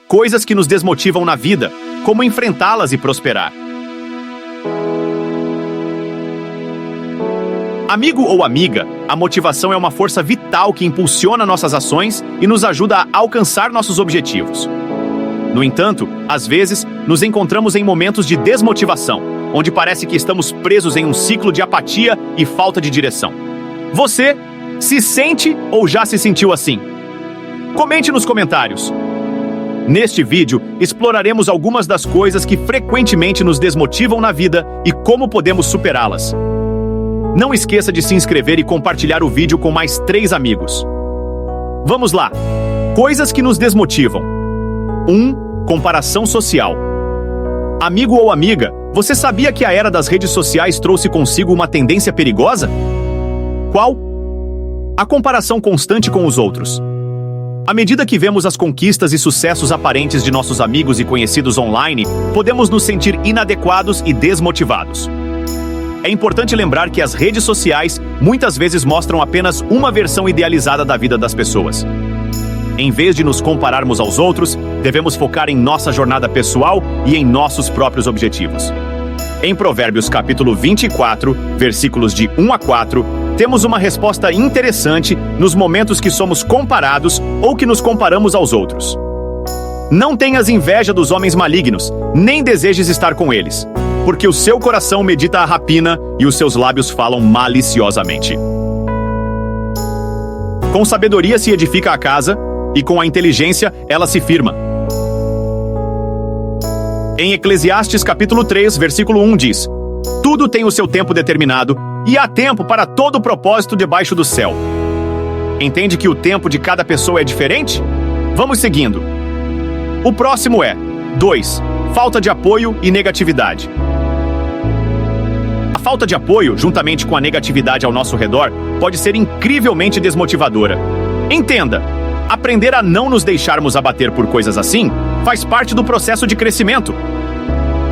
coisas que nos desmotivam na vida, como enfrentá-las e prosperar. Amigo ou amiga, a motivação é uma força vital que impulsiona nossas ações e nos ajuda a alcançar nossos objetivos. No entanto, às vezes, nos encontramos em momentos de desmotivação, onde parece que estamos presos em um ciclo de apatia e falta de direção. Você se sente ou já se sentiu assim? Comente nos comentários. Neste vídeo, exploraremos algumas das coisas que frequentemente nos desmotivam na vida e como podemos superá-las. Não esqueça de se inscrever e compartilhar o vídeo com mais 3 amigos. Vamos lá! Coisas que nos desmotivam. 1. Comparação social. Amigo ou amiga, você sabia que a era das redes sociais trouxe consigo uma tendência perigosa? Qual? A comparação constante com os outros. À medida que vemos as conquistas e sucessos aparentes de nossos amigos e conhecidos online, podemos nos sentir inadequados e desmotivados. É importante lembrar que as redes sociais muitas vezes mostram apenas uma versão idealizada da vida das pessoas. Em vez de nos compararmos aos outros, devemos focar em nossa jornada pessoal e em nossos próprios objetivos. Em Provérbios capítulo 24, versículos de 1 a 4, temos uma resposta interessante nos momentos que somos comparados ou que nos comparamos aos outros. Não tenhas inveja dos homens malignos, nem desejes estar com eles, porque o seu coração medita a rapina e os seus lábios falam maliciosamente. Com sabedoria se edifica a casa, e com a inteligência ela se firma. Em Eclesiastes capítulo 3, versículo 1 diz: tudo tem o seu tempo determinado, e há tempo para todo propósito debaixo do céu. Entende que o tempo de cada pessoa é diferente? Vamos seguindo. O próximo é 2. Falta de apoio e negatividade. A falta de apoio, juntamente com a negatividade ao nosso redor, pode ser incrivelmente desmotivadora. Entenda, aprender a não nos deixarmos abater por coisas assim faz parte do processo de crescimento.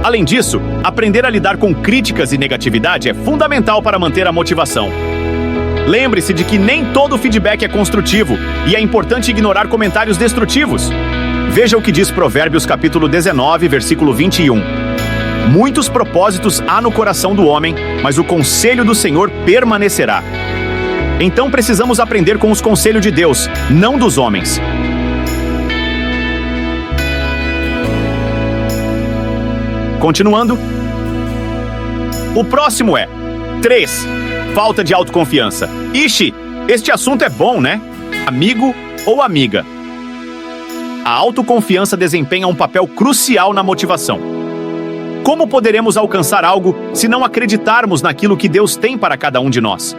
Além disso, aprender a lidar com críticas e negatividade é fundamental para manter a motivação. Lembre-se de que nem todo feedback é construtivo e é importante ignorar comentários destrutivos. Veja o que diz Provérbios capítulo 19, versículo 21. Muitos propósitos há no coração do homem, mas o conselho do Senhor permanecerá. Então precisamos aprender com os conselhos de Deus, não dos homens. Continuando. O próximo é 3. Falta de autoconfiança. Ixi, este assunto é bom, né? Amigo ou amiga. A autoconfiança desempenha um papel crucial na motivação. Como poderemos alcançar algo se não acreditarmos naquilo que Deus tem para cada um de nós?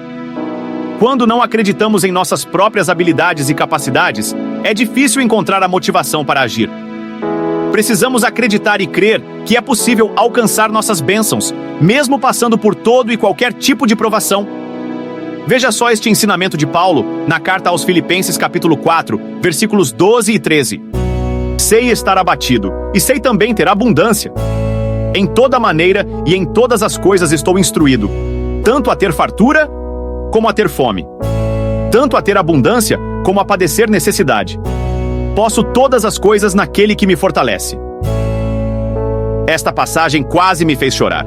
Quando não acreditamos em nossas próprias habilidades e capacidades, é difícil encontrar a motivação para agir. Precisamos acreditar e crer que é possível alcançar nossas bênçãos, mesmo passando por todo e qualquer tipo de provação. Veja só este ensinamento de Paulo na carta aos Filipenses capítulo 4, versículos 12 e 13. Sei estar abatido, e sei também ter abundância. Em toda maneira e em todas as coisas estou instruído, tanto a ter fartura como a ter fome, tanto a ter abundância como a padecer necessidade. Posso todas as coisas naquele que me fortalece. Esta passagem quase me fez chorar,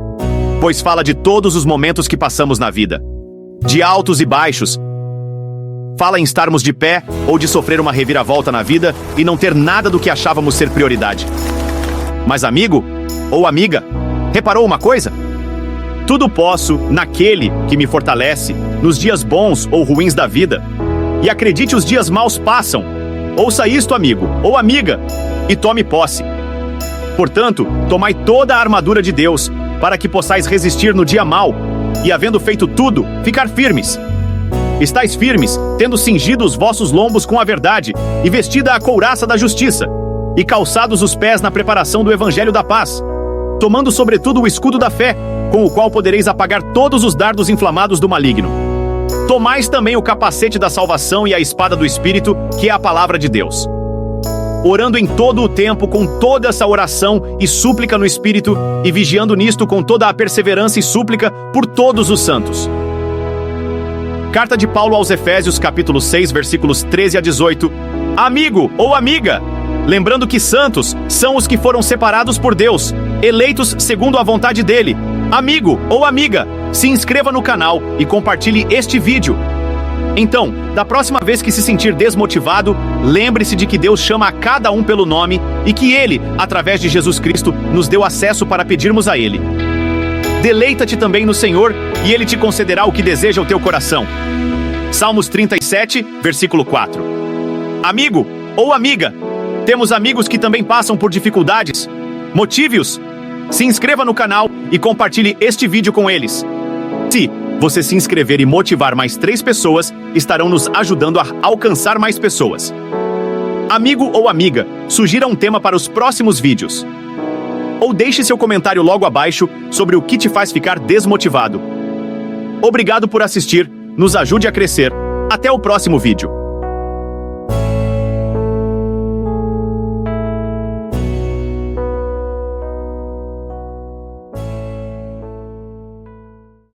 pois fala de todos os momentos que passamos na vida, de altos e baixos. Fala em estarmos de pé ou de sofrer uma reviravolta na vida e não ter nada do que achávamos ser prioridade. Mas amigo ou amiga, reparou uma coisa? Tudo posso naquele que me fortalece, nos dias bons ou ruins da vida. E acredite, os dias maus passam. Ouça isto, amigo ou amiga, e tome posse. Portanto, tomai toda a armadura de Deus, para que possais resistir no dia mau, e havendo feito tudo, ficar firmes. Estais firmes, tendo cingido os vossos lombos com a verdade, e vestida a couraça da justiça, e calçados os pés na preparação do evangelho da paz, tomando sobretudo o escudo da fé, com o qual podereis apagar todos os dardos inflamados do maligno. Tomais também o capacete da salvação e a espada do Espírito, que é a palavra de Deus. Orando em todo o tempo com toda essa oração e súplica no Espírito, e vigiando nisto com toda a perseverança e súplica por todos os santos. Carta de Paulo aos Efésios, capítulo 6, versículos 13 a 18. Amigo ou amiga, lembrando que santos são os que foram separados por Deus, eleitos segundo a vontade dele. Amigo ou amiga, se inscreva no canal e compartilhe este vídeo. Então, da próxima vez que se sentir desmotivado, lembre-se de que Deus chama a cada um pelo nome e que Ele, através de Jesus Cristo, nos deu acesso para pedirmos a Ele. Deleita-te também no Senhor e Ele te concederá o que deseja o teu coração. Salmos 37, versículo 4. Amigo ou amiga, temos amigos que também passam por dificuldades. Motive-os. Se inscreva no canal e compartilhe este vídeo com eles. Se você se inscrever e motivar mais 3 pessoas, estarão nos ajudando a alcançar mais pessoas. Amigo ou amiga, sugira um tema para os próximos vídeos. Ou deixe seu comentário logo abaixo sobre o que te faz ficar desmotivado. Obrigado por assistir, nos ajude a crescer. Até o próximo vídeo.